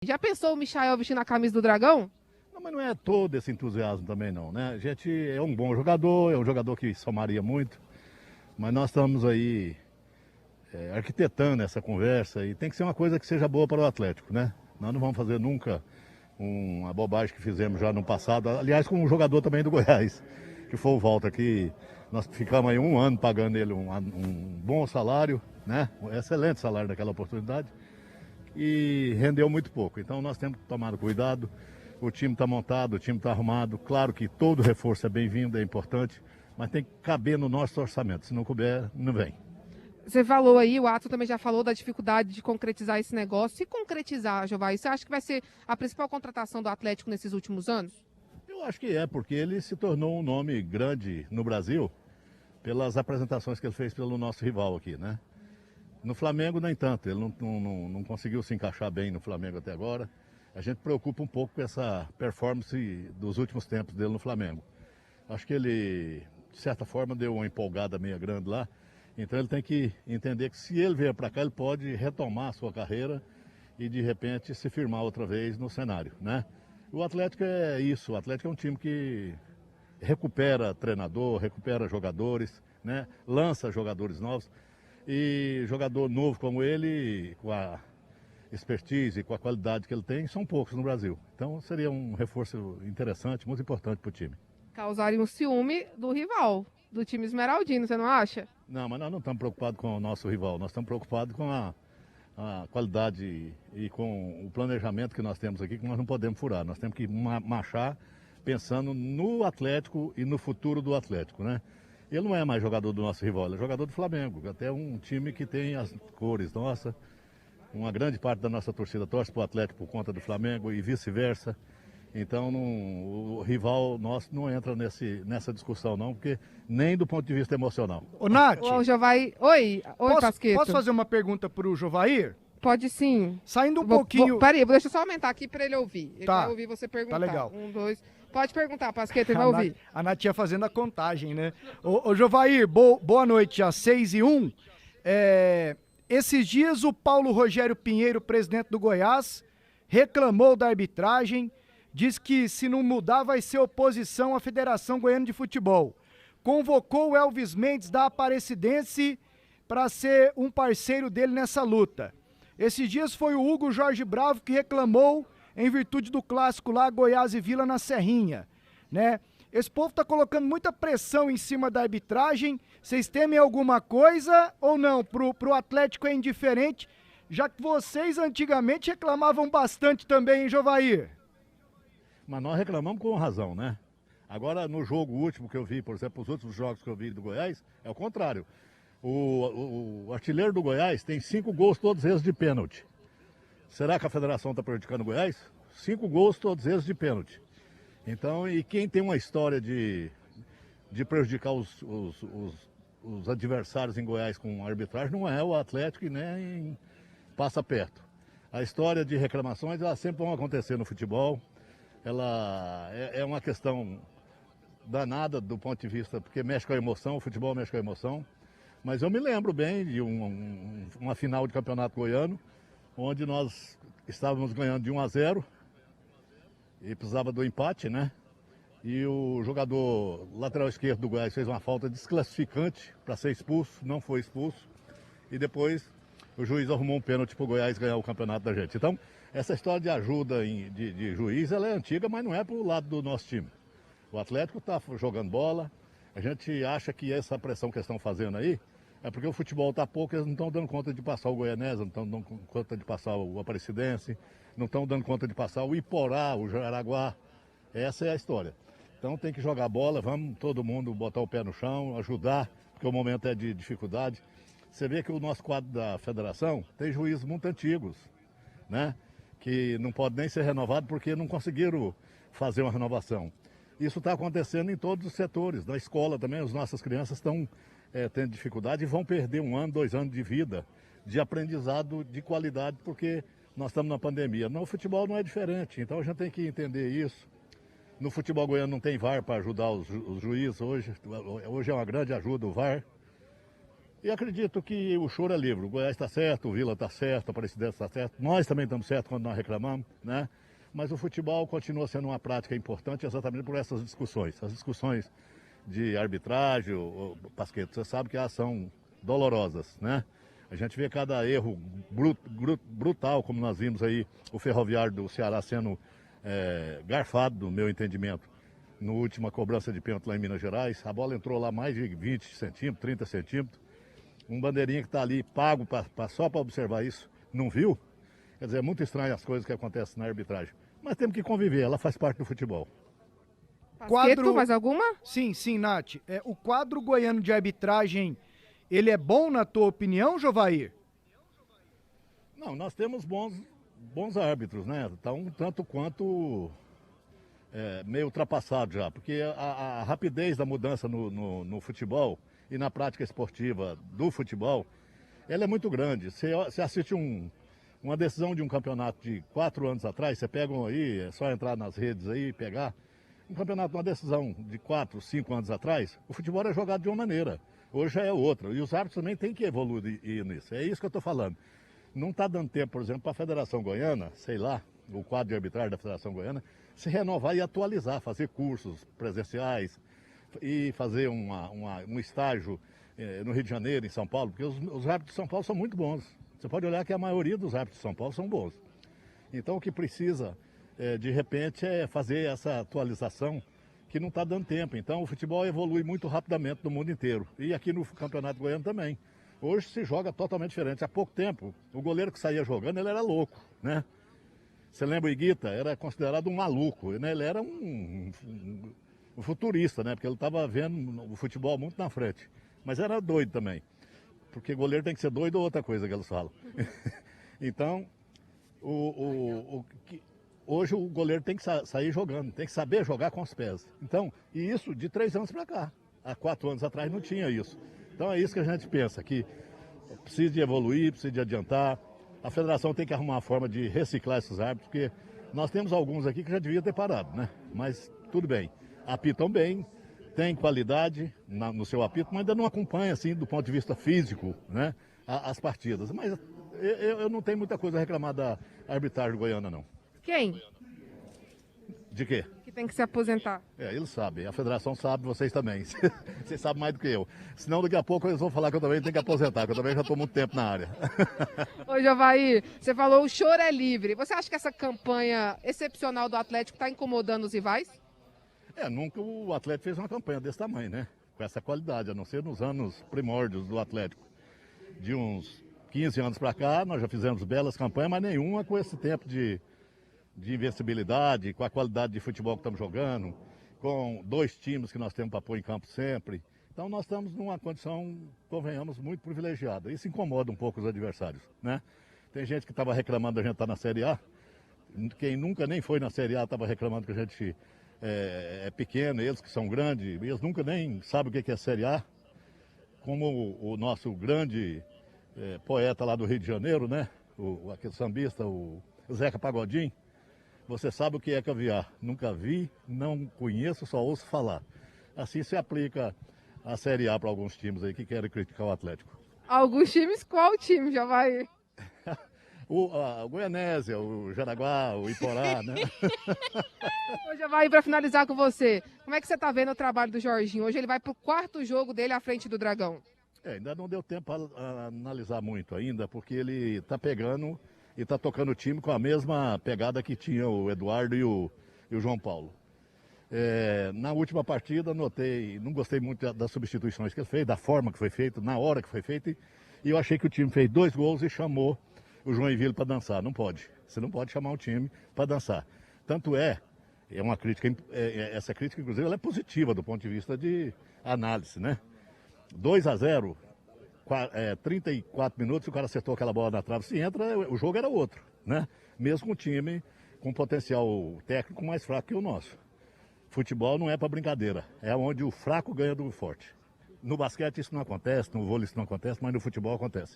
Já pensou o Michael vestindo a camisa do Dragão? Não, mas não é todo esse entusiasmo também não, né? A gente é um bom jogador, é um jogador que somaria muito, mas nós estamos aí arquitetando essa conversa e tem que ser uma coisa que seja boa para o Atlético, né? Nós não vamos fazer nunca uma bobagem que fizemos já no passado, aliás, com um jogador também do Goiás, que foi o Walter, que nós ficamos aí um ano pagando ele um bom salário, né? Um excelente salário naquela oportunidade, e rendeu muito pouco. Então nós temos que tomar cuidado. O time está montado, o time está arrumado. Claro que todo reforço é bem-vindo, é importante, mas tem que caber no nosso orçamento. Se não couber, não vem. Você falou aí, o Ato também já falou da dificuldade de concretizar esse negócio. Se concretizar, Jovai, você acha que vai ser a principal contratação do Atlético nesses últimos anos? Eu acho que é, porque ele se tornou um nome grande no Brasil pelas apresentações que ele fez pelo nosso rival aqui, né? No Flamengo, nem tanto. Ele não conseguiu se encaixar bem no Flamengo até agora. A gente preocupa um pouco com essa performance dos últimos tempos dele no Flamengo. Acho que ele, de certa forma, deu uma empolgada meio grande lá. Então ele tem que entender que se ele vier para cá, ele pode retomar a sua carreira e, de repente, se firmar outra vez no cenário, né? O Atlético é isso. O Atlético é um time que recupera treinador, recupera jogadores, né? Lança jogadores novos. E jogador novo como ele, com a expertise, com a qualidade que ele tem, são poucos no Brasil. Então seria um reforço interessante, muito importante para o time. Causaria um ciúme do rival, do time esmeraldino, você não acha? Não, mas nós não estamos preocupados com o nosso rival, nós estamos preocupados com a qualidade e com o planejamento que nós temos aqui, que nós não podemos furar. Nós temos que marchar pensando no Atlético e no futuro do Atlético, né? Ele não é mais jogador do nosso rival, ele é jogador do Flamengo, até um time que tem as cores nossa. Uma grande parte da nossa torcida torce para o Atlético por conta do Flamengo e vice-versa. Então o rival nosso não entra nessa discussão não, porque nem do ponto de vista emocional. Ô, Nath, Ô, Jovai, oi, Pasqueto. posso fazer uma pergunta pro Jovair? Pode sim. Saindo um pouquinho... Peraí, deixa eu só aumentar aqui para ele ouvir. Ele Tá, vai ouvir você perguntar. tá legal. Um, dois. Pode perguntar, Pasqueto, ele vai ouvir. A Nath ia fazendo a contagem, né? Ô Jovair, boa noite, às 6h01. Esses dias o Paulo Rogério Pinheiro, presidente do Goiás, reclamou da arbitragem, diz que se não mudar vai ser oposição à Federação Goiana de Futebol. Convocou o Elvis Mendes da Aparecidense para ser um parceiro dele nessa luta. Esses dias foi o Hugo Jorge Bravo que reclamou em virtude do clássico lá, Goiás e Vila na Serrinha, né? Esse povo tá colocando muita pressão em cima da arbitragem. Vocês temem alguma coisa ou não? Pro Atlético é indiferente, já que vocês antigamente reclamavam bastante também, hein, Jovair? Mas nós reclamamos com razão, né? Agora, no jogo último que eu vi, por exemplo, os últimos jogos que eu vi do Goiás, é o contrário. O artilheiro do Goiás tem 5 gols, todos eles de pênalti. Será que a federação está prejudicando o Goiás? 5 gols, todos eles de pênalti. Então, e quem tem uma história de prejudicar os adversários em Goiás com arbitragem não é o Atlético e nem passa perto. A história de reclamações, elas sempre vão acontecer no futebol. Ela é uma questão danada do ponto de vista, porque mexe com a emoção, o futebol mexe com a emoção. Mas eu me lembro bem de uma final de campeonato goiano, onde nós estávamos ganhando de 1-0 e precisava do empate, né? E o jogador lateral esquerdo do Goiás fez uma falta desclassificante para ser expulso, não foi expulso. E depois o juiz arrumou um pênalti para o Goiás ganhar o campeonato da gente. Então, essa história de ajuda de juiz, ela é antiga, mas não é para o lado do nosso time. O Atlético está jogando bola, a gente acha que essa pressão que eles estão fazendo aí é porque o futebol está pouco, eles não estão dando conta de passar o Goianésia, não estão dando conta de passar o Aparecidense, não estão dando conta de passar o Iporá, o Jaraguá. Essa é a história. Então tem que jogar bola, vamos todo mundo botar o pé no chão, ajudar, porque o momento é de dificuldade. Você vê que o nosso quadro da federação tem juízes muito antigos, né? Que não pode nem ser renovado porque não conseguiram fazer uma renovação. Isso está acontecendo em todos os setores. Na escola também, as nossas crianças estão tendo dificuldade e vão perder 1 ano, 2 anos de vida, de aprendizado de qualidade, porque nós estamos na pandemia. No futebol não é diferente, então a gente tem que entender isso. No futebol goiano não tem VAR para ajudar os juízes hoje. Hoje é uma grande ajuda o VAR. E acredito que o choro é livre. O Goiás está certo, o Vila está certo, a Aparecidense está certo. Nós também estamos certos quando nós reclamamos, né? Mas o futebol continua sendo uma prática importante exatamente por essas discussões. As discussões de arbitragem, Pasqueto, você sabe que elas são dolorosas, né? A gente vê cada erro brutal, como nós vimos aí o Ferroviário do Ceará sendo garfado, no meu entendimento, na última cobrança de pênalti lá em Minas Gerais. A bola entrou lá mais de 20 centímetros, 30 centímetros. Um bandeirinha que está ali pago só para observar isso, não viu? Quer dizer, é muito estranho as coisas que acontecem na arbitragem. Mas temos que conviver, ela faz parte do futebol. Pasqueto, mais alguma? Sim, Nath. O quadro goiano de arbitragem, ele é bom na tua opinião, Jovair? Não, nós temos bons árbitros, né? Tá um tanto quanto meio ultrapassado já, porque a rapidez da mudança no futebol e na prática esportiva do futebol, ela é muito grande. Você assiste uma decisão de um campeonato de 4 anos atrás, você pega aí, é só entrar nas redes aí e pegar. Um campeonato, uma decisão de 4, 5 anos atrás, o futebol era jogado de uma maneira. Hoje já é outra. E os árbitros também têm que evoluir nisso. É isso que eu estou falando. Não está dando tempo, por exemplo, para a Federação Goiana, sei lá, o quadro de arbitragem da Federação Goiana, se renovar e atualizar, fazer cursos presenciais e fazer um estágio no Rio de Janeiro, em São Paulo, porque os árbitros de São Paulo são muito bons. Você pode olhar que a maioria dos árbitros de São Paulo são bons. Então o que precisa, de repente, é fazer essa atualização que não está dando tempo. Então o futebol evolui muito rapidamente no mundo inteiro. E aqui no Campeonato Goiano também. Hoje se joga totalmente diferente. Há pouco tempo, o goleiro que saía jogando, ele era louco, né? Você lembra o Iguita? Era considerado um maluco, né? Ele era um futurista, né? Porque ele estava vendo o futebol muito na frente. Mas era doido também. Porque goleiro tem que ser doido ou outra coisa que eles falam. Então, hoje o goleiro tem que sair jogando, tem que saber jogar com os pés. Então, e isso de 3 anos para cá. Há 4 anos atrás não tinha isso. Então é isso que a gente pensa, que precisa de evoluir, precisa de adiantar. A federação tem que arrumar uma forma de reciclar esses árbitros, porque nós temos alguns aqui que já devia ter parado, né? Mas tudo bem, apitam bem, tem qualidade no seu apito, mas ainda não acompanha, assim, do ponto de vista físico, né, as partidas. Mas eu não tenho muita coisa a reclamar da arbitragem goiana, não. Quem? De quê? Que tem que se aposentar. Eles sabem, a federação sabe, vocês também. Vocês sabem mais do que eu. Senão daqui a pouco eles vão falar que eu também tenho que aposentar, que eu também já estou muito tempo na área. Ô, Jovair, você falou o choro é livre. Você acha que essa campanha excepcional do Atlético está incomodando os rivais? Nunca o Atlético fez uma campanha desse tamanho, né? Com essa qualidade, a não ser nos anos primórdios do Atlético. De uns 15 anos para cá, nós já fizemos belas campanhas, mas nenhuma com esse tempo de invencibilidade, com a qualidade de futebol que estamos jogando, com 2 times que nós temos para pôr em campo sempre. Então nós estamos numa condição, convenhamos, muito privilegiada. Isso incomoda um pouco os adversários, né? Tem gente que estava reclamando da gente estar na Série A. Quem nunca nem foi na Série A estava reclamando que a gente é pequeno, eles que são grandes, eles nunca nem sabem o que é Série A. Como o nosso grande poeta lá do Rio de Janeiro, né? Aquele sambista, o Zeca Pagodinho. Você sabe o que é caviar? Nunca vi, não conheço, só ouço falar. Assim se aplica a Série A para alguns times aí que querem criticar o Atlético. Alguns times? Qual time, Jovair? O Goianésia, o Jaraguá, o Iporá, né? Ô, Jovair, para finalizar com você, como é que você está vendo o trabalho do Jorginho? Hoje ele vai para o 4º jogo dele à frente do Dragão. Ainda não deu tempo a analisar muito ainda, porque ele está pegando e está tocando o time com a mesma pegada que tinha o Eduardo e o João Paulo. Na última partida, não gostei muito das substituições que ele fez, da forma que foi feito, na hora que foi feito, e eu achei que o time fez 2 gols e chamou o Joinville para dançar. Não pode. Você não pode chamar um time para dançar. Tanto é uma crítica, essa crítica, inclusive, ela é positiva do ponto de vista de análise, né? 2-0, 34 minutos, o cara acertou aquela bola na trave. Se entra, o jogo era outro, né? Mesmo com um time com potencial técnico mais fraco que o nosso. Futebol não é para brincadeira, é onde o fraco ganha do forte. No basquete isso não acontece, no vôlei isso não acontece, mas no futebol acontece.